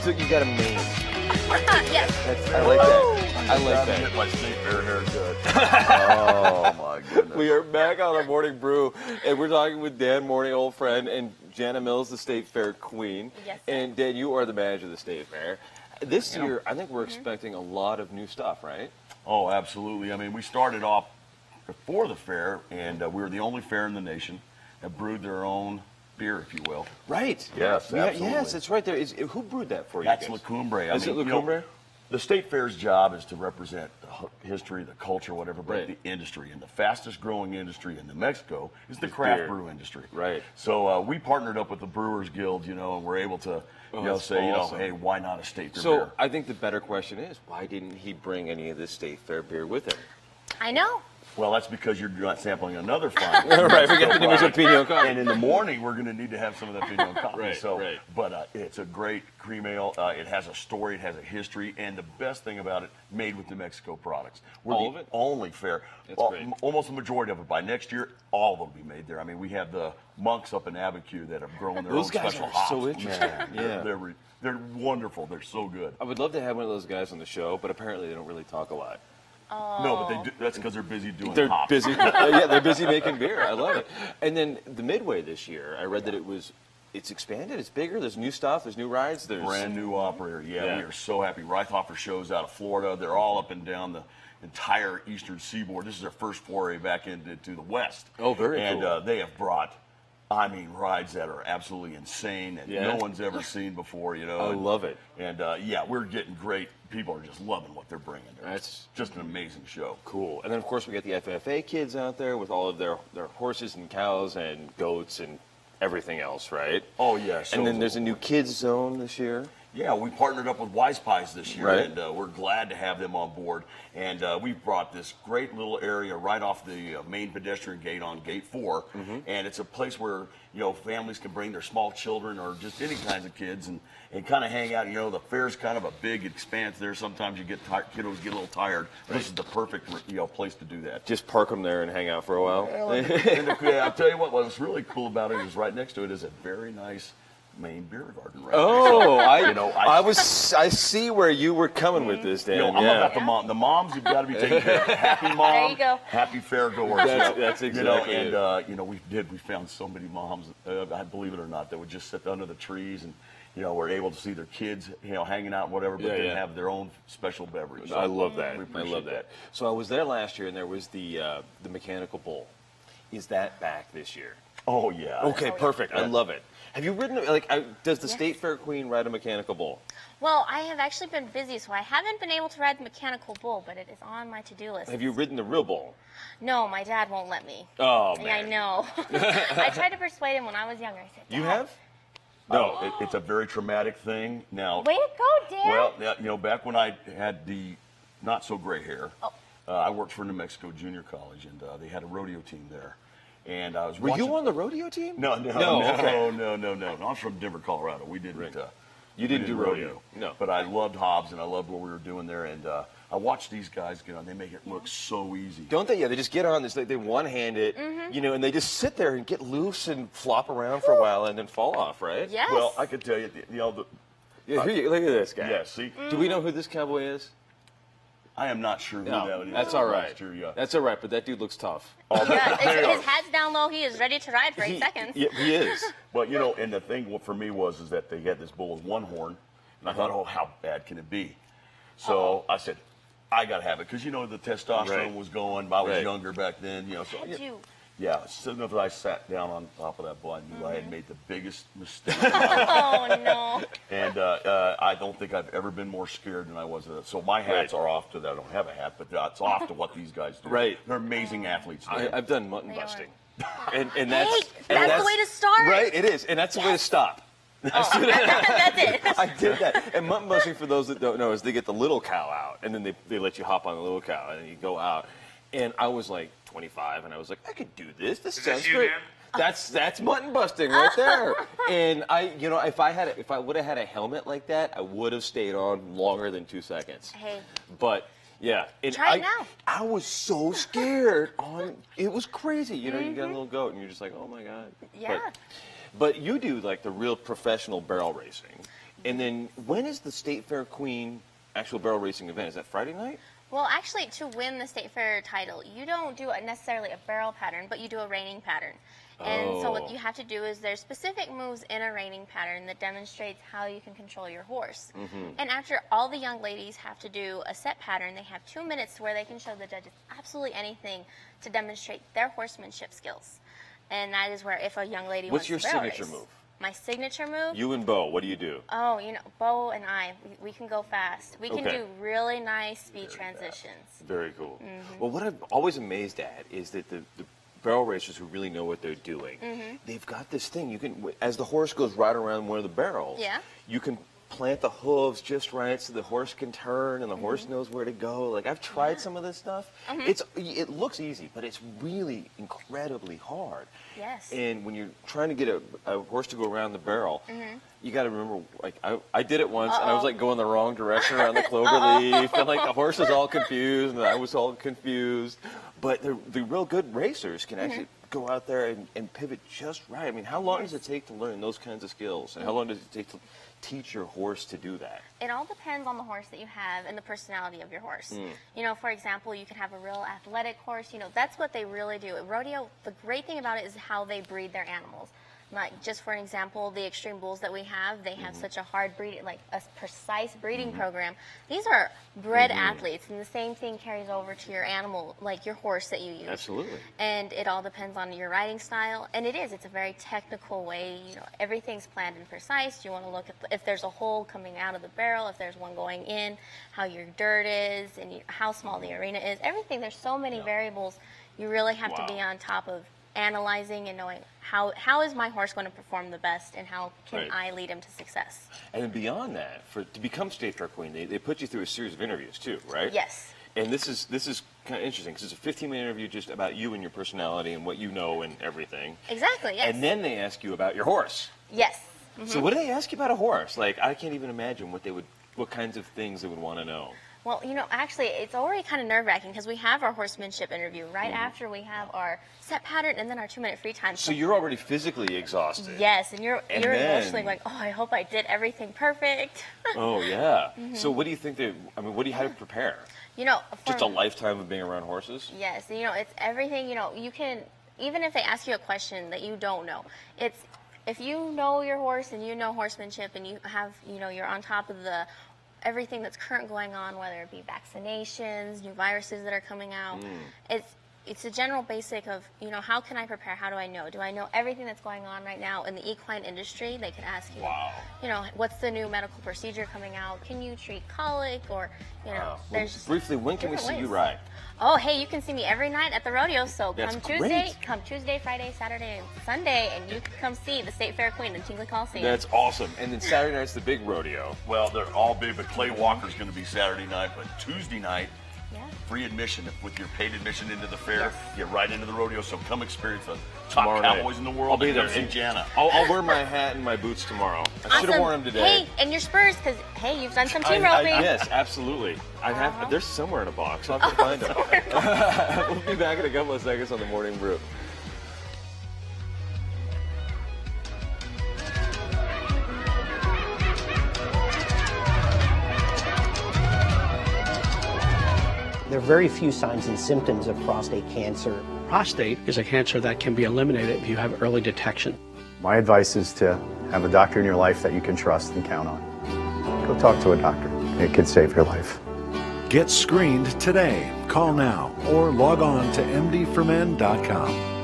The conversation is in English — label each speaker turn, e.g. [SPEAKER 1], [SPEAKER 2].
[SPEAKER 1] So you got a mane.
[SPEAKER 2] Yes.
[SPEAKER 1] I like that. I like that.
[SPEAKER 3] Get my state fair haircut. Oh my goodness.
[SPEAKER 1] We are back on our morning brew, and we're talking with Dan Morning, old friend, and Jana Mills, the State Fair queen.
[SPEAKER 2] Yes, sir.
[SPEAKER 1] And Dan, you are the manager of the State Fair. This year, I think we're expecting a lot of new stuff, right?
[SPEAKER 3] Oh, absolutely. I mean, we started off before the fair, and we were the only fair in the nation that brewed their own beer, if you will.
[SPEAKER 1] Right.
[SPEAKER 3] Yes, absolutely.
[SPEAKER 1] Yes, it's right there. Who brewed that for you?
[SPEAKER 3] That's
[SPEAKER 1] guys?
[SPEAKER 3] Lacumbre.
[SPEAKER 1] Is it Lacumbre?
[SPEAKER 3] The State Fair's job is to represent the history, the culture, whatever, but
[SPEAKER 1] Right.
[SPEAKER 3] the industry. And the fastest growing industry in New Mexico is the craft
[SPEAKER 1] beer.
[SPEAKER 3] brew industry.
[SPEAKER 1] Right.
[SPEAKER 3] So we partnered up with the Brewers Guild, and we're able to,
[SPEAKER 1] that's
[SPEAKER 3] say,
[SPEAKER 1] awesome.
[SPEAKER 3] hey, why not a State Fair
[SPEAKER 1] So
[SPEAKER 3] beer?
[SPEAKER 1] I think the better question is, why didn't he bring any of this State Fair beer with him?
[SPEAKER 2] I know.
[SPEAKER 3] Well, that's because you're not sampling another fine.
[SPEAKER 1] Right, we got the New Mexico Pinot coffee.
[SPEAKER 3] And in the morning, we're going to need to have some of that Pinot coffee.
[SPEAKER 1] Right,
[SPEAKER 3] so,
[SPEAKER 1] right.
[SPEAKER 3] But it's a great cream ale. It has a story. It has a history. And the best thing about it, made with New Mexico products. We're
[SPEAKER 1] All
[SPEAKER 3] the
[SPEAKER 1] of it?
[SPEAKER 3] only fair.
[SPEAKER 1] That's
[SPEAKER 3] Well,
[SPEAKER 1] great.
[SPEAKER 3] almost the majority of it. By next year, all of it will be made there. I mean, we have the monks up in Abiquiu that have grown their
[SPEAKER 1] Those
[SPEAKER 3] own
[SPEAKER 1] guys
[SPEAKER 3] special
[SPEAKER 1] are
[SPEAKER 3] hops.
[SPEAKER 1] so interesting.
[SPEAKER 3] Man,
[SPEAKER 1] Yeah.
[SPEAKER 3] they're wonderful. They're so good.
[SPEAKER 1] I would love to have one of those guys on the show, but apparently they don't really talk a lot.
[SPEAKER 3] No, but they do, that's because they're busy doing
[SPEAKER 1] They're
[SPEAKER 3] hops.
[SPEAKER 1] busy. Yeah, they're busy making beer. I love it. And then the Midway this year, I read that it's expanded, it's bigger, there's new stuff, there's new rides, there's
[SPEAKER 3] Brand new operator. Yeah,
[SPEAKER 1] Yeah.
[SPEAKER 3] we are so happy. Reithofer shows out of Florida. They're all up and down the entire eastern seaboard. This is their first foray back into the west.
[SPEAKER 1] Oh, very
[SPEAKER 3] and,
[SPEAKER 1] cool.
[SPEAKER 3] And they have brought, rides that are absolutely insane that
[SPEAKER 1] Yeah.
[SPEAKER 3] no one's ever seen before,
[SPEAKER 1] I
[SPEAKER 3] And,
[SPEAKER 1] love it.
[SPEAKER 3] And, we're getting great. People are just loving what they're bringing.
[SPEAKER 1] That's
[SPEAKER 3] just an amazing show.
[SPEAKER 1] Cool. And then, of course, we got the FFA kids out there with all of their horses and cows and goats and everything else, right?
[SPEAKER 3] Oh, yeah.
[SPEAKER 1] And then there's a new kids zone this year.
[SPEAKER 3] Yeah, we partnered up with Wise Pies this year,
[SPEAKER 1] Right.
[SPEAKER 3] and we're glad to have them on board. And we've brought this great little area right off the main pedestrian gate on Gate 4, and it's a place where families can bring their small children or just any kinds of kids and kind of hang out. The fair's kind of a big expanse there. Sometimes you kiddos get a little tired. Right. This is the perfect place to do that.
[SPEAKER 1] Just park them there and hang out for a while.
[SPEAKER 3] I'll tell you what's really cool about it is right next to it is a very nice main beer garden right
[SPEAKER 1] Oh,
[SPEAKER 3] there. So,
[SPEAKER 1] I see where you were coming with this, Dan.
[SPEAKER 3] I'm about the mom. The moms have got to be taken care of. Happy mom,
[SPEAKER 2] There you go.
[SPEAKER 3] happy fair goers.
[SPEAKER 1] That's exactly it.
[SPEAKER 3] And we found so many moms, I believe it or not, that would just sit under the trees and were able to see their kids, hanging out and whatever, but
[SPEAKER 1] Yeah,
[SPEAKER 3] then have their own special beverage.
[SPEAKER 1] I love that.
[SPEAKER 3] We
[SPEAKER 1] I
[SPEAKER 3] appreciate
[SPEAKER 1] love that. So I was there last year, and there was the mechanical bull. Is that back this year?
[SPEAKER 3] Oh yeah.
[SPEAKER 1] Okay, perfect. I love it. Have you ridden, does the
[SPEAKER 2] Yes.
[SPEAKER 1] State Fair Queen ride a mechanical bull?
[SPEAKER 2] Well, I have actually been busy, so I haven't been able to ride the mechanical bull, but it is on my to-do list.
[SPEAKER 1] Have you ridden the real bull?
[SPEAKER 2] No, my dad won't let me.
[SPEAKER 1] Oh, man.
[SPEAKER 2] Yeah, I know. I tried to persuade him when I was younger. I said,
[SPEAKER 1] You
[SPEAKER 2] "Dad."
[SPEAKER 1] have?
[SPEAKER 3] No, it's a very traumatic thing. Now,
[SPEAKER 2] Way to go, Dad.
[SPEAKER 3] well, back when I had the not so gray hair,
[SPEAKER 2] Oh.
[SPEAKER 3] I worked for New Mexico Junior College, and they had a rodeo team there. And I was
[SPEAKER 1] Were
[SPEAKER 3] watching.
[SPEAKER 1] you on the rodeo team?
[SPEAKER 3] No.
[SPEAKER 1] Okay.
[SPEAKER 3] No. I'm from Denver, Colorado. We didn't.
[SPEAKER 1] Right.
[SPEAKER 3] We
[SPEAKER 1] You didn't do rodeo. No.
[SPEAKER 3] But I loved Hobbs, and I loved what we were doing there. And I watched these guys get on. They make it look so easy.
[SPEAKER 1] Don't they? Yeah, they just get on this. They one-hand it, and they just sit there and get loose and flop around for a while and then fall off, right?
[SPEAKER 2] Yes.
[SPEAKER 3] Well, I could tell you,
[SPEAKER 1] Yeah, look at this guy.
[SPEAKER 3] yeah. See,
[SPEAKER 1] Do we know who this cowboy is?
[SPEAKER 3] I am not sure who that is.
[SPEAKER 1] That's all right.
[SPEAKER 3] Last year, yeah.
[SPEAKER 1] That's all right, but that dude looks tough.
[SPEAKER 2] Yeah, his head's down low. He is ready to ride for 8 seconds.
[SPEAKER 1] Yeah, he is.
[SPEAKER 3] But and the thing for me was that they had this bull with one horn, and I thought, oh, how bad can it be? So I said, I got to have it because the testosterone
[SPEAKER 1] Right.
[SPEAKER 3] was going. I was
[SPEAKER 1] Right.
[SPEAKER 3] younger back then. So
[SPEAKER 2] Had you?
[SPEAKER 3] yeah. As soon as I sat down on top of that bull, I knew I had made the biggest mistake.
[SPEAKER 2] Oh, no.
[SPEAKER 3] And I don't think I've ever been more scared than I was. So my hats
[SPEAKER 1] Right.
[SPEAKER 3] are off to that. I don't have a hat, but it's off to what these guys do.
[SPEAKER 1] Right.
[SPEAKER 3] They're amazing athletes.
[SPEAKER 1] I've done mutton
[SPEAKER 2] They are.
[SPEAKER 1] busting, and that's
[SPEAKER 2] Hey, that's the way to start.
[SPEAKER 1] Right, it is, and that's the way to stop.
[SPEAKER 2] That's it.
[SPEAKER 1] I did that. And mutton busting, for those that don't know, is they get the little cow out, and then they let you hop on the little cow, and then you go out. And I was like 25, and I was like, I could do this. This sounds great. That's mutton busting right there. And if I would have had a helmet like that, I would have stayed on longer than 2 seconds.
[SPEAKER 2] Hey.
[SPEAKER 1] But yeah, and
[SPEAKER 2] Try it now.
[SPEAKER 1] I was so scared. It was crazy. You get a little goat, and you're just like, oh my god.
[SPEAKER 2] Yeah.
[SPEAKER 1] But you do like the real professional barrel racing. And then when is the State Fair Queen actual barrel racing event? Is that Friday night?
[SPEAKER 2] Well, actually, to win the State Fair title, you don't do necessarily a barrel pattern, but you do a reining pattern. And so what you have to do is there's specific moves in a reining pattern that demonstrates how you can control your horse. And after all the young ladies have to do a set pattern, they have 2 minutes where they can show the judges absolutely anything to demonstrate their horsemanship skills. And that is where if a young lady
[SPEAKER 1] What's your
[SPEAKER 2] wants to barrel
[SPEAKER 1] signature
[SPEAKER 2] race.
[SPEAKER 1] move?
[SPEAKER 2] My signature move?
[SPEAKER 1] You and Bo, what do you do?
[SPEAKER 2] Oh, you know, Bo and I, we can go fast. We can
[SPEAKER 1] Okay.
[SPEAKER 2] do really nice speed transitions.
[SPEAKER 1] Very cool. Well, what I'm always amazed at is that the barrel racers who really know what they're doing, they've got this thing. You can, as the horse goes right around one of the barrels,
[SPEAKER 2] Yeah.
[SPEAKER 1] you can plant the hooves just right so the horse can turn and the horse knows where to go. Like I've tried some of this stuff. It looks easy, but it's really incredibly hard.
[SPEAKER 2] Yes.
[SPEAKER 1] And when you're trying to get a horse to go around the barrel, you got to remember, like I did it once, and I was like going the wrong direction around the clover leaf, and like the horse was all confused, and I was all confused. But the real good racers can actually go out there and pivot just right. I mean, how long does it take to learn those kinds of skills, and how long does it take to teach your horse to do that?
[SPEAKER 2] It all depends on the horse that you have and the personality of your horse. You know, for example, you could have a real athletic horse. You know, that's what they really do. At rodeo, the great thing about it is how they breed their animals. Like, just for an example, the extreme bulls that we have, they have such a hard breed, like a precise breeding program. These are bred athletes, and the same thing carries over to your animal, like your horse that you use.
[SPEAKER 1] Absolutely.
[SPEAKER 2] And it all depends on your riding style, and it's a very technical way. You know, everything's planned and precise. You want to look at if there's a hole coming out of the barrel, if there's one going in, how your dirt is, and how small the arena is. Everything. There's so many variables. You really have to be on top of analyzing and knowing how is my horse going to perform the best, and how can I lead him to success.
[SPEAKER 1] And then beyond that, to become State Fair Queen, they put you through a series of interviews too, right?
[SPEAKER 2] Yes.
[SPEAKER 1] And this is kind of interesting because it's a 15-minute interview just about you and your personality and what you know and everything.
[SPEAKER 2] Exactly, yes.
[SPEAKER 1] And then they ask you about your horse.
[SPEAKER 2] Yes.
[SPEAKER 1] So what do they ask you about a horse? Like, I can't even imagine what kinds of things they would want to know.
[SPEAKER 2] Well, you know, actually, it's already kind of nerve-wracking because we have our horsemanship interview right after we have our set pattern and then our 2-minute free time.
[SPEAKER 1] So you're already physically exhausted.
[SPEAKER 2] Yes, and you're
[SPEAKER 1] then-
[SPEAKER 2] emotionally like, oh, I hope I did everything perfect.
[SPEAKER 1] Oh, yeah. So what do you think how to prepare?
[SPEAKER 2] You know,
[SPEAKER 1] Just a lifetime of being around horses?
[SPEAKER 2] Yes, you know, it's everything. You know, you can, even if they ask you a question that you don't know, it's if you know your horse and you know horsemanship and you have, you know, you're on top of everything that's current going on, whether it be vaccinations, new viruses that are coming out. It's a general basic of, you know, how can I prepare? How do I know? Do I know everything that's going on right now in the equine industry? They could ask you, you know, what's the new medical procedure coming out? Can you treat colic? Or, you know, there's
[SPEAKER 1] Briefly, when can we
[SPEAKER 2] different
[SPEAKER 1] see you
[SPEAKER 2] ways.
[SPEAKER 1] ride?
[SPEAKER 2] Oh, hey, you can see me every night at the rodeo. So
[SPEAKER 1] That's
[SPEAKER 2] come Tuesday, Friday, Saturday, and Sunday, and you can come see the State Fair Queen in Tingley Coliseum.
[SPEAKER 1] That's awesome. And then Saturday night's the big rodeo.
[SPEAKER 3] Well, they're all big, but Clay Walker's going to be Saturday night, but Tuesday night,
[SPEAKER 2] Yeah.
[SPEAKER 3] free admission with your paid admission into the fair.
[SPEAKER 2] Yes.
[SPEAKER 3] Get right into the rodeo, so come experience the
[SPEAKER 1] Tomorrow
[SPEAKER 3] top
[SPEAKER 1] night.
[SPEAKER 3] cowboys in the world.
[SPEAKER 1] I'll be
[SPEAKER 3] and
[SPEAKER 1] there.
[SPEAKER 3] come see Jana.
[SPEAKER 1] I'll wear my hat and my boots tomorrow. I should have worn them today.
[SPEAKER 2] Hey, and your spurs, because, hey, you've done some team roping.
[SPEAKER 1] Yes, absolutely. I have. They're somewhere in a box. I'll have to find them. We'll be back in a couple of seconds on the Morning Brew.
[SPEAKER 4] There are very few signs and symptoms of prostate cancer.
[SPEAKER 5] Prostate is a cancer that can be eliminated if you have early detection.
[SPEAKER 6] My advice is to have a doctor in your life that you can trust and count on. Go talk to a doctor. It could save your life.
[SPEAKER 7] Get screened today. Call now or log on to mdformen.com.